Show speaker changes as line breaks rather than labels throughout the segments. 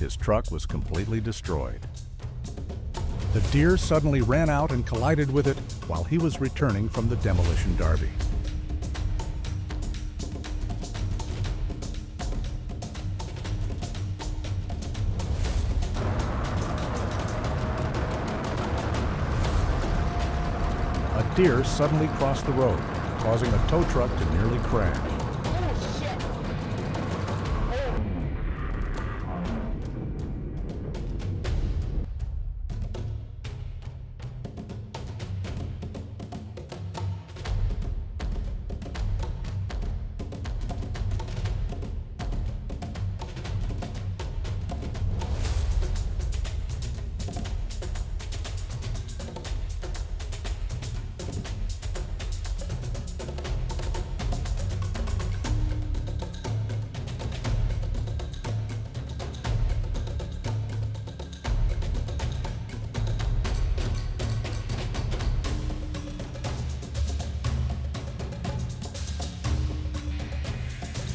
his truck was completely destroyed. The deer suddenly ran out and collided with it while he was returning from the demolition derby. A deer suddenly crossed the road, causing a tow truck to nearly crash.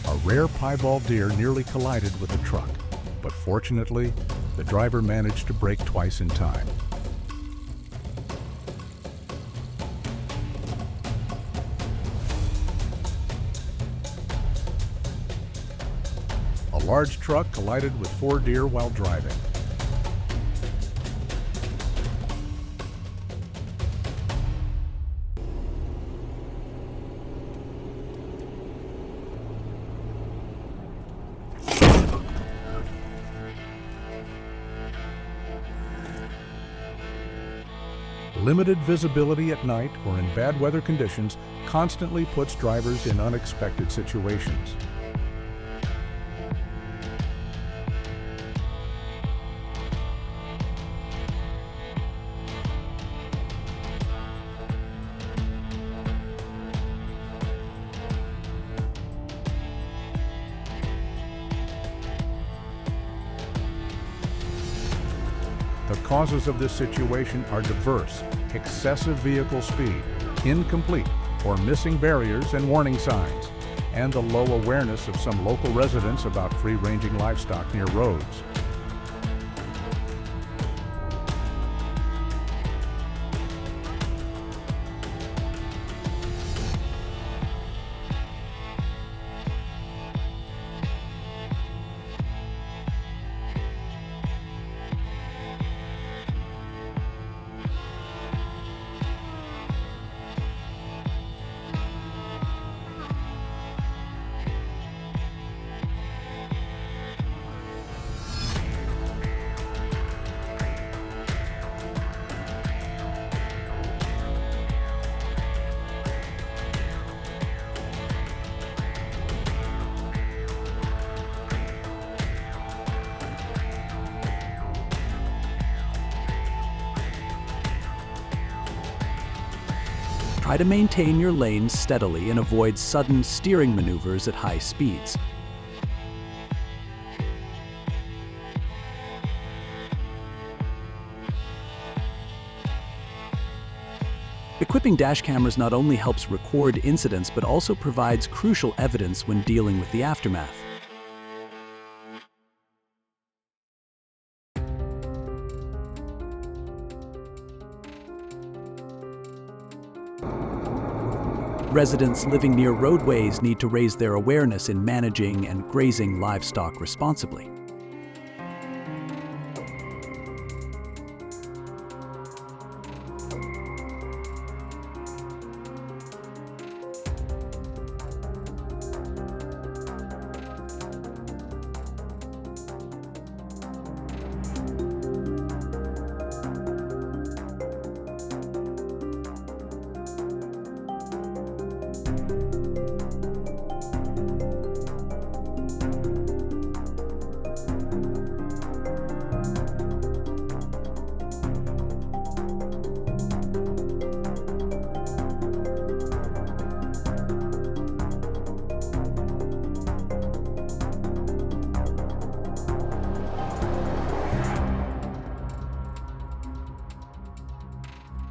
A rare piebald deer nearly collided with a truck, but fortunately, the driver managed to brake twice in time. A large truck collided with 4 deer while driving. Limited visibility at night or in bad weather conditions constantly puts drivers in unexpected situations. The causes of this situation are diverse: excessive vehicle speed, incomplete or missing barriers and warning signs, and the low awareness of some local residents about free-ranging livestock near roads.
Try to maintain your lanes steadily and avoid sudden steering maneuvers at high speeds. Equipping dash cameras not only helps record incidents but also provides crucial evidence when dealing with the aftermath. Residents living near roadways need to raise their awareness in managing and grazing livestock responsibly.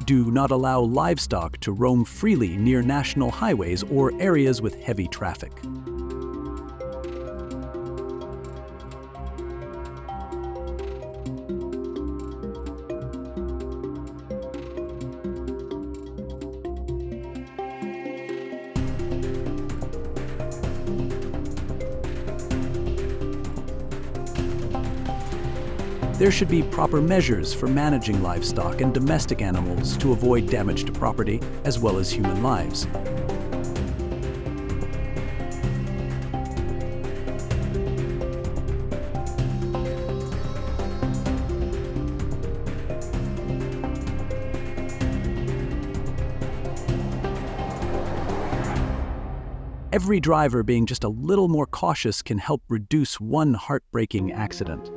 Do not allow livestock to roam freely near national highways or areas with heavy traffic. There should be proper measures for managing livestock and domestic animals to avoid damage to property as well as human lives. Every driver being just a little more cautious can help reduce one heartbreaking accident.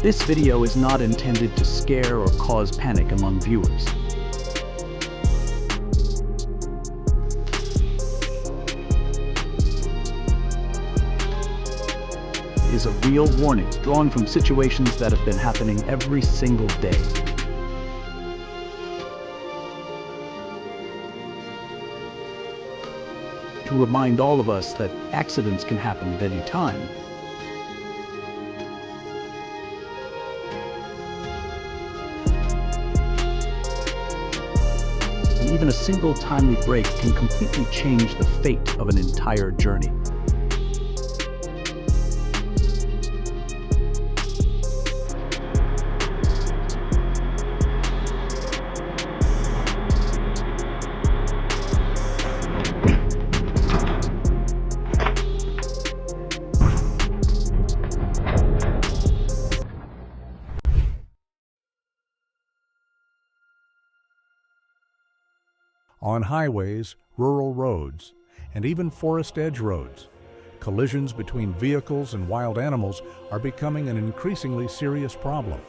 This video is not intended to scare or cause panic among viewers. It is a real warning drawn from situations that have been happening every single day. To remind all of us that accidents can happen at any time. Even a single timely break can completely change the fate of an entire journey.
On highways, rural roads, and even forest edge roads, collisions between vehicles and wild animals are becoming an increasingly serious problem.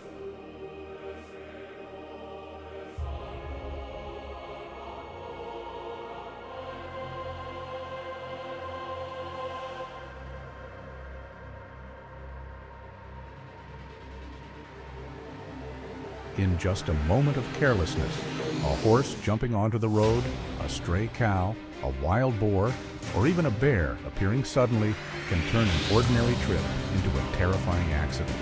In just a moment of carelessness, a horse jumping onto the road, a stray cow, a wild boar, or even a bear appearing suddenly can turn an ordinary trip into a terrifying accident.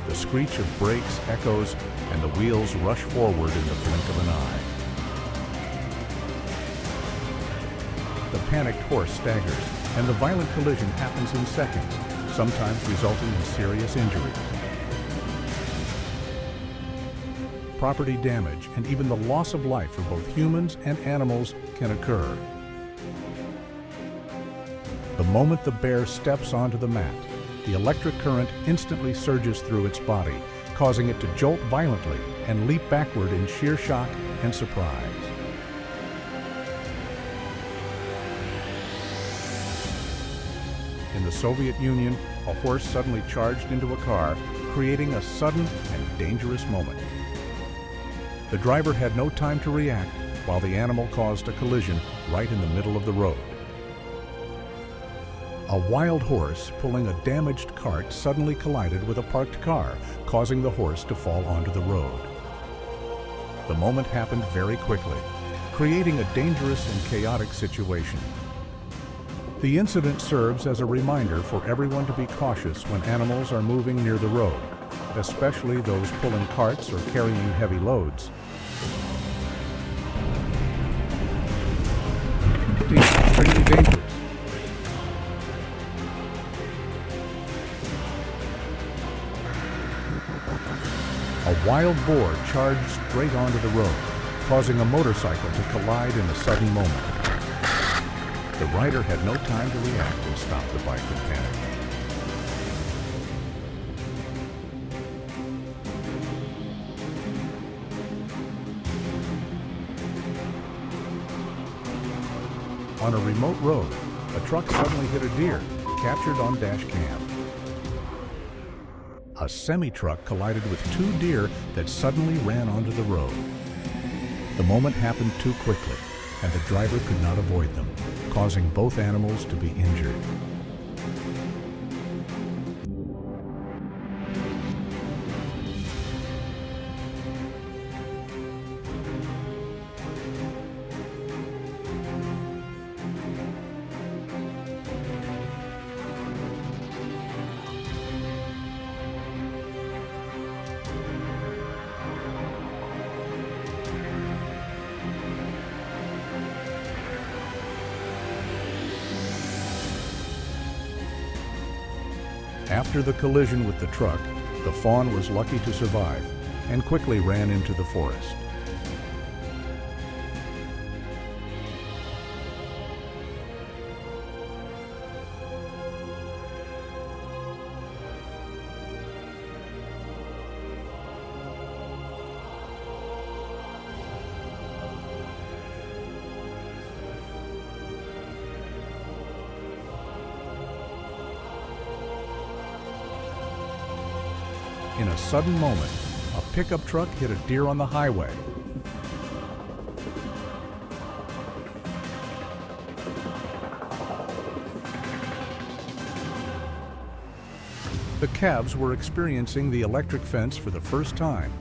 The screech of brakes echoes, and the wheels rush forward in the blink of an eye. The panicked horse staggers, and the violent collision happens in seconds, sometimes resulting in serious injury. Property damage and even the loss of life for both humans and animals can occur. The moment the bear steps onto the mat, the electric current instantly surges through its body, causing it to jolt violently and leap backward in sheer shock and surprise. In the Soviet Union, a horse suddenly charged into a car, creating a sudden and dangerous moment. The driver had no time to react, while the animal caused a collision right in the middle of the road. A wild horse pulling a damaged cart suddenly collided with a parked car, causing the horse to fall onto the road. The moment happened very quickly, creating a dangerous and chaotic situation. The incident serves as a reminder for everyone to be cautious when animals are moving near the road, especially those pulling carts or carrying heavy loads. It is extremely dangerous. A wild boar charged straight onto the road, causing a motorcycle to collide in a sudden moment. The rider had no time to react and stop the bike in panic. On a remote road, a truck suddenly hit a deer, captured on dash cam. A semi-truck collided with two deer that suddenly ran onto the road. The moment happened too quickly, and the driver could not avoid them, causing both animals to be injured. After the collision with the truck, the fawn was lucky to survive and quickly ran into the forest. In a sudden moment, a pickup truck hit a deer on the highway. The calves were experiencing the electric fence for the first time.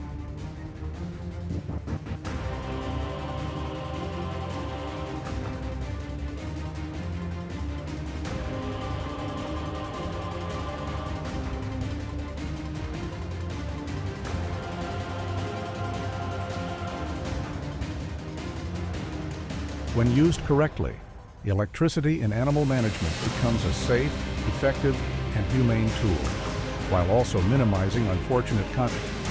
When used correctly, electricity in animal management becomes a safe, effective, and humane tool, while also minimizing unfortunate consequences.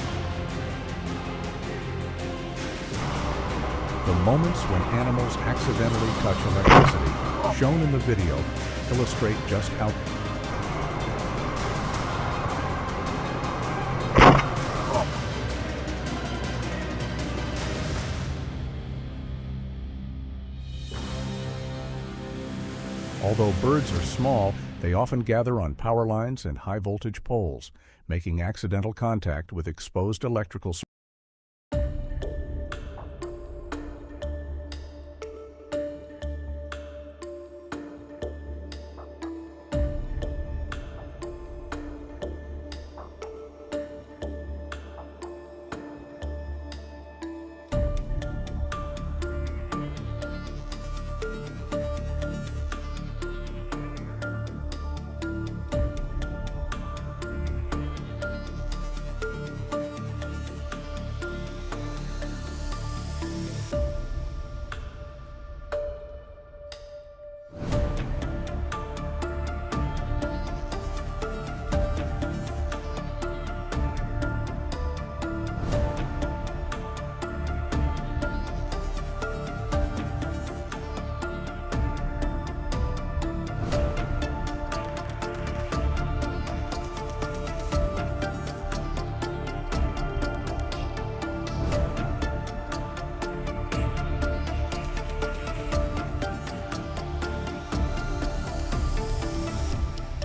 The moments when animals accidentally touch electricity, shown in the video, illustrate just how Although birds are small, they often gather on power lines and high-voltage poles, making accidental contact with exposed electrical circuits.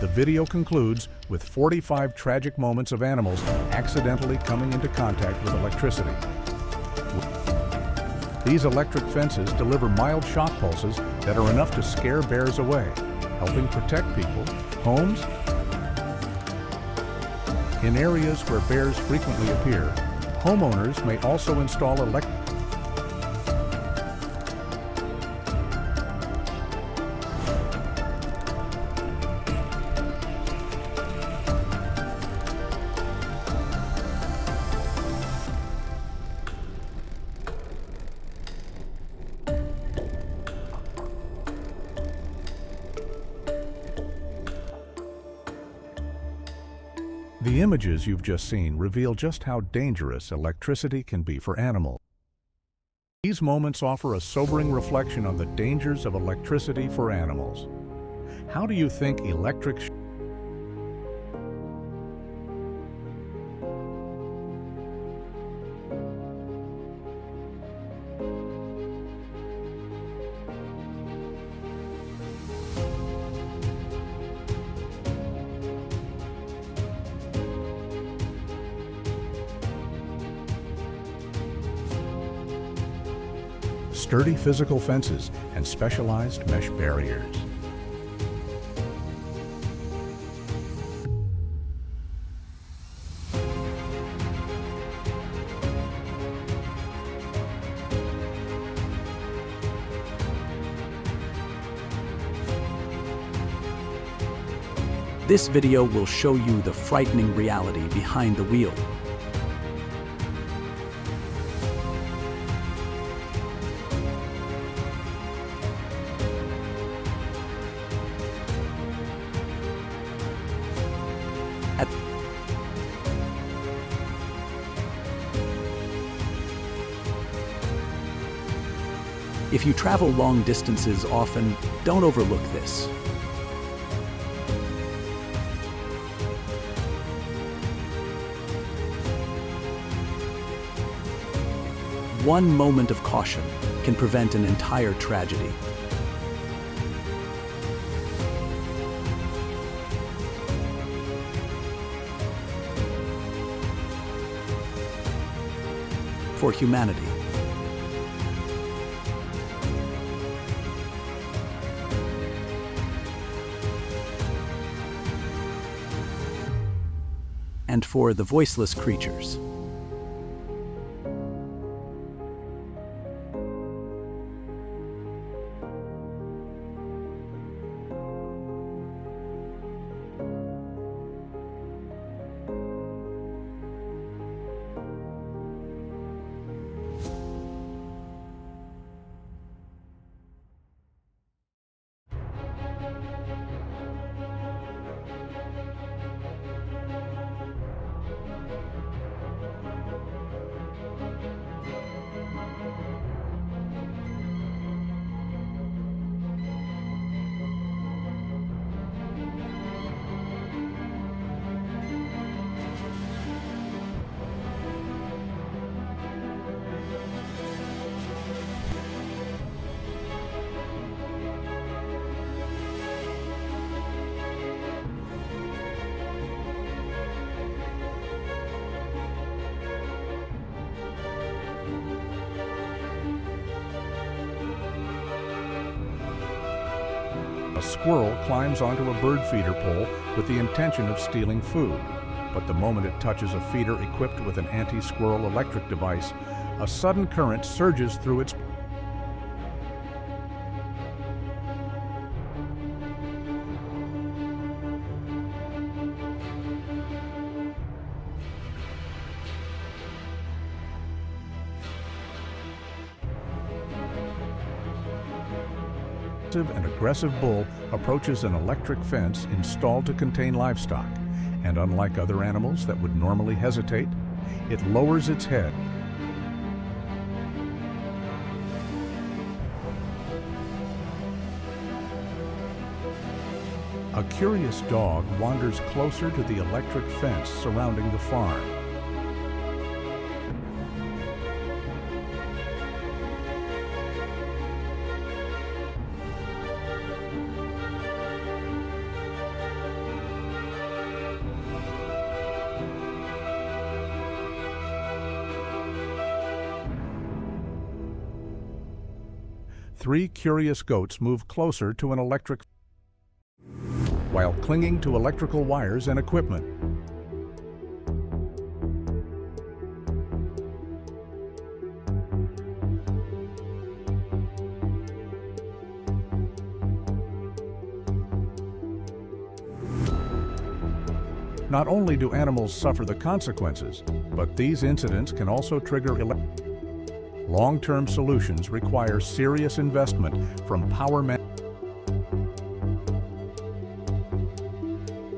The video concludes with 45 tragic moments of animals accidentally coming into contact with electricity. These electric fences deliver mild shock pulses that are enough to scare bears away, helping protect people, homes. In areas where bears frequently appear, homeowners may also install electric The images you've just seen reveal just how dangerous electricity can be for animals. These moments offer a sobering reflection on the dangers of electricity for animals. How do you think electric sturdy physical fences and specialized mesh barriers?
This video will show you the frightening reality behind the wheel. If you travel long distances often, don't overlook this. One moment of caution can prevent an entire tragedy. For humanity. And for the voiceless creatures.
A squirrel climbs onto a bird feeder pole with the intention of stealing food, but the moment it touches a feeder equipped with an anti-squirrel electric device, a sudden current surges through its and aggressive bull approaches an electric fence installed to contain livestock, and unlike other animals that would normally hesitate, it lowers its head. A curious dog wanders closer to the electric fence surrounding the farm. Three curious goats move closer to an electric while clinging to electrical wires and equipment. Not only do animals suffer the consequences, but these incidents can also trigger long-term solutions require serious investment from power man.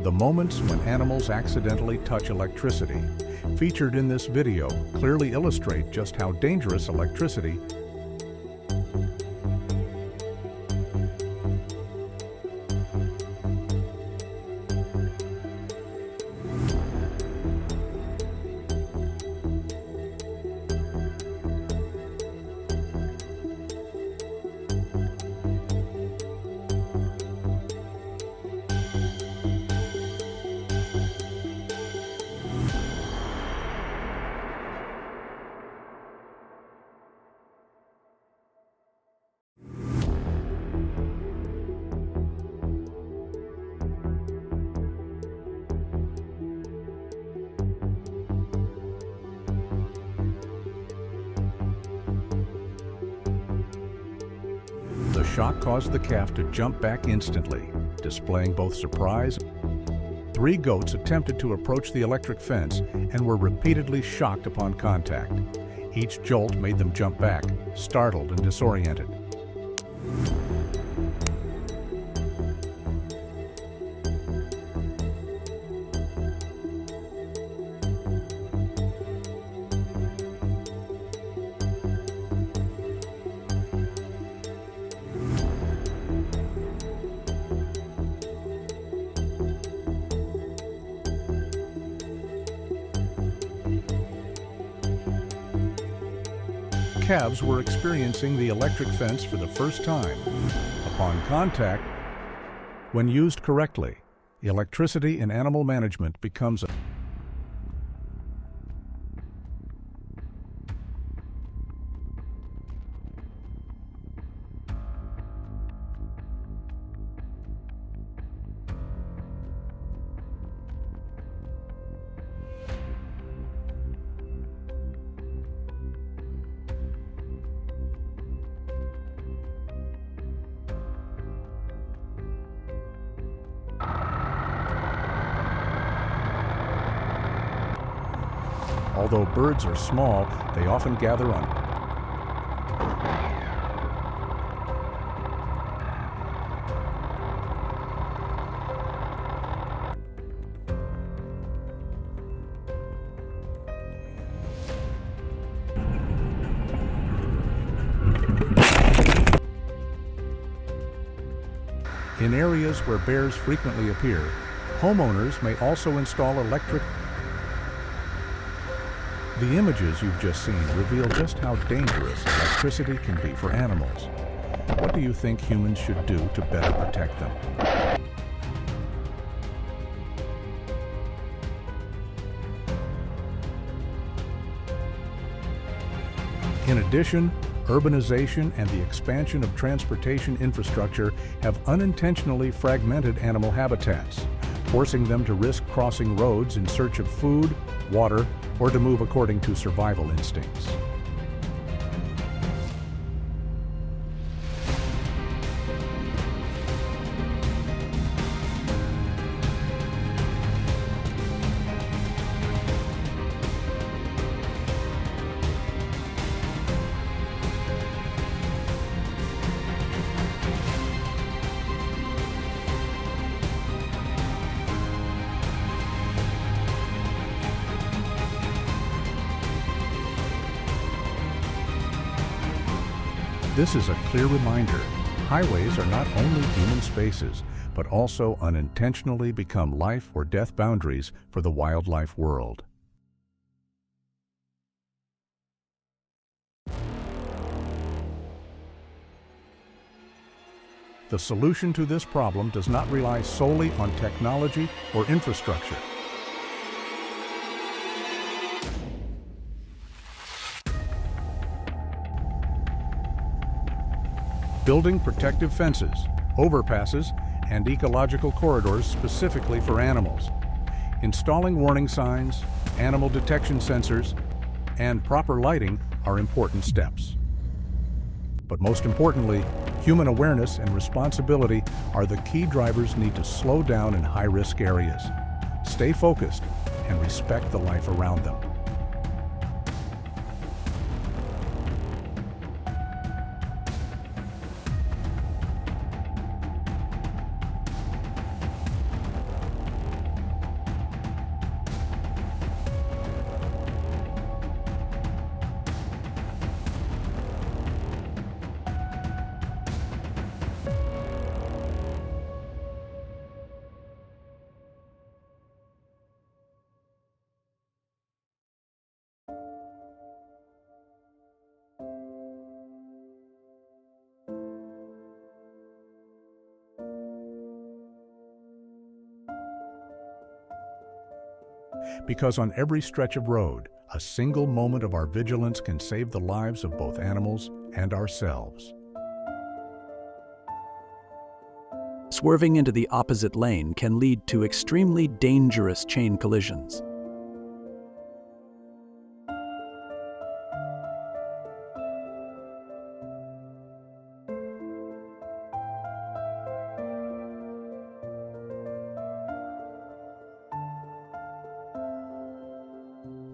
The moments when animals accidentally touch electricity, featured in this video, clearly illustrate just how dangerous electricity The shock caused the calf to jump back instantly, displaying both surprise. 3 goats attempted to approach the electric fence and were repeatedly shocked upon contact. Each jolt made them jump back, startled and disoriented. calves were experiencing the electric fence for the first time. Upon contact, when used correctly, electricity in animal management becomes a Although birds are small, they often gather on In areas where bears frequently appear, homeowners may also install electric. The images you've just seen reveal just how dangerous electricity can be for animals. What do you think humans should do to better protect them? In addition, urbanization and the expansion of transportation infrastructure have unintentionally fragmented animal habitats, forcing them to risk crossing roads in search of food, water, or to move according to survival instincts. This is a clear reminder. Highways are not only human spaces, but also unintentionally become life or death boundaries for the wildlife world. The solution to this problem does not rely solely on technology or infrastructure. Building protective fences, overpasses, and ecological corridors specifically for animals. Installing warning signs, animal detection sensors, and proper lighting are important steps. But most importantly, human awareness and responsibility are the key drivers needed to slow down in high-risk areas. Stay focused and respect the life around them. Because on every stretch of road, a single moment of our vigilance can save the lives of both animals and ourselves.
Swerving into the opposite lane can lead to extremely dangerous chain collisions.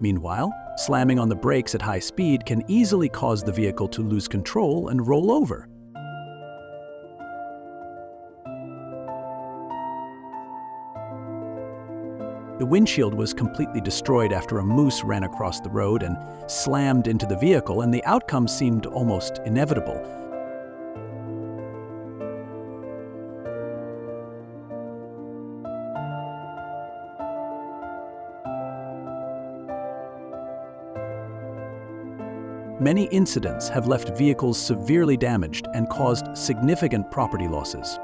Meanwhile, slamming on the brakes at high speed can easily cause the vehicle to lose control and roll over. The windshield was completely destroyed after a moose ran across the road and slammed into the vehicle, and the outcome seemed almost inevitable. Many incidents have left vehicles severely damaged and caused significant property losses.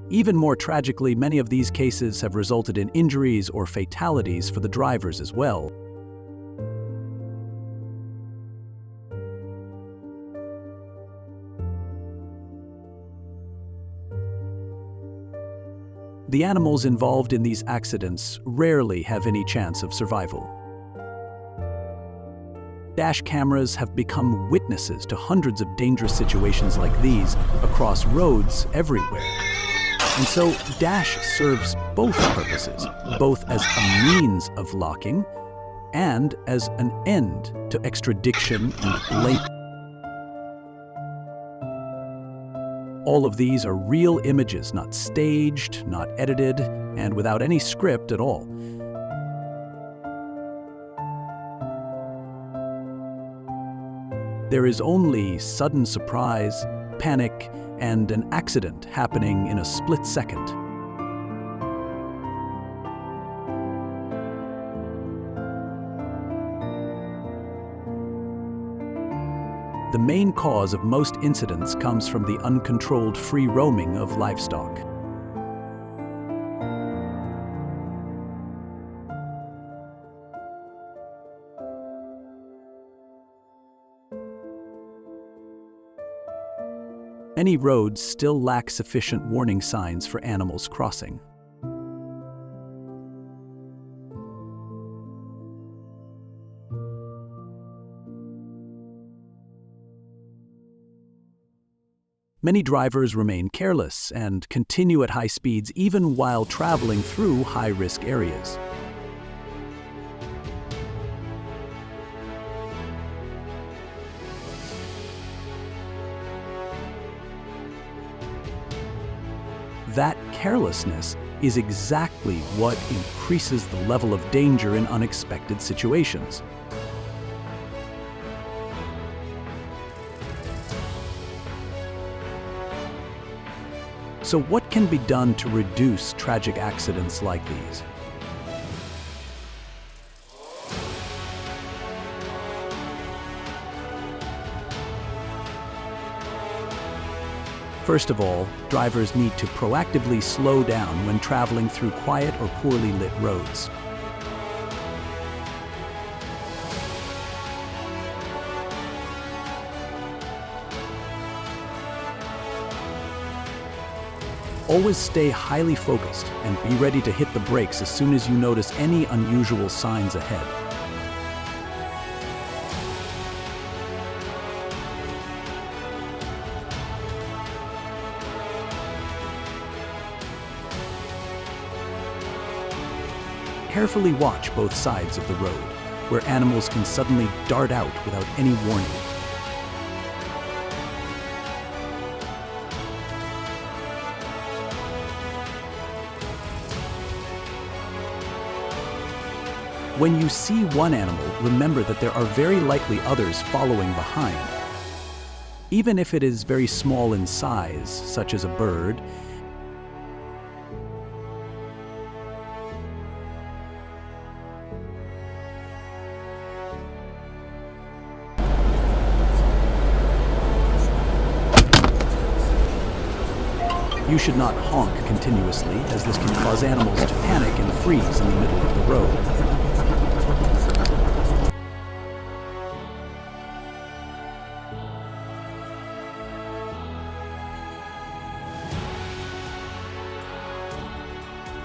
Even more tragically, many of these cases have resulted in injuries or fatalities for the drivers as well. The animals involved in these accidents rarely have any chance of survival. Dash cameras have become witnesses to hundreds of dangerous situations like these across roads everywhere. And so Dash serves both purposes, both as a means of locking and as an end to extradition and blame. All of these are real images, not staged, not edited, and without any script at all. There is only sudden surprise, panic, and an accident happening in a split second. The main cause of most incidents comes from the uncontrolled free roaming of livestock. Many roads still lack sufficient warning signs for animals crossing. Many drivers remain careless and continue at high speeds even while traveling through high-risk areas. That carelessness is exactly what increases the level of danger in unexpected situations. So what can be done to reduce tragic accidents like these? First of all, drivers need to proactively slow down when traveling through quiet or poorly lit roads. Always stay highly focused and be ready to hit the brakes as soon as you notice any unusual signs ahead. Carefully watch both sides of the road, where animals can suddenly dart out without any warning. When you see one animal, remember that there are very likely others following behind. Even if it is very small in size, such as a bird, you should not honk continuously, as this can cause animals to panic and freeze in the middle of the road.